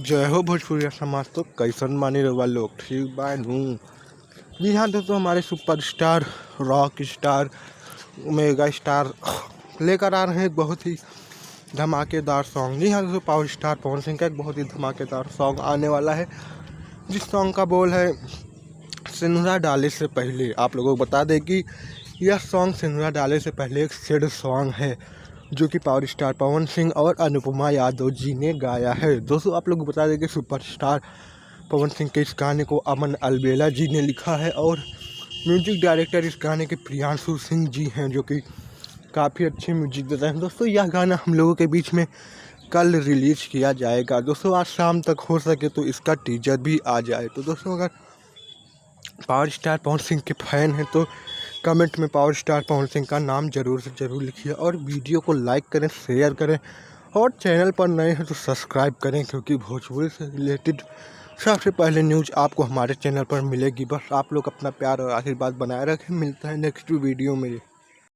जय हो भोजपुरिया समाज। तो कैसन मानी रहुआ लोग, ठीक बानू। जी हाँ दोस्तों, हमारे superstar rock star mega star लेकर आ रहे हैं एक बहुत ही धमाकेदार सॉन्ग। जी हाँ दोस्तों, पावर स्टार पवन सिंह का एक बहुत ही धमाकेदार सॉन्ग आने वाला है, जिस सॉन्ग का बोल है सिंदूरा डाले से पहले। आप लोगों को बता दें कि यह सॉन्ग सिंदूरा डाले से पहले एक सैड सॉन्ग है, जो कि पावर स्टार पवन सिंह और अनुपमा यादव जी ने गाया है। दोस्तों आप लोग को बता दें कि सुपरस्टार पवन सिंह के इस गाने को अमन अलबेला जी ने लिखा है और म्यूजिक डायरेक्टर इस गाने के प्रियांशु सिंह जी हैं, जो कि काफ़ी अच्छे म्यूजिक देते हैं। दोस्तों यह गाना हम लोगों के बीच में कल रिलीज किया जाएगा। दोस्तों आज शाम तक हो सके तो इसका टीजर भी आ जाए। तो दोस्तों अगर पावर स्टार पवन सिंह के फैन हैं तो कमेंट में पावर स्टार पवन सिंह का नाम ज़रूर से ज़रूर लिखिए और वीडियो को लाइक करें, शेयर करें और चैनल पर नए हैं तो सब्सक्राइब करें, क्योंकि भोजपुरी से रिलेटेड सबसे पहले न्यूज़ आपको हमारे चैनल पर मिलेगी। बस आप लोग अपना प्यार और आशीर्वाद बनाए रखें। मिलता है नेक्स्ट वीडियो में।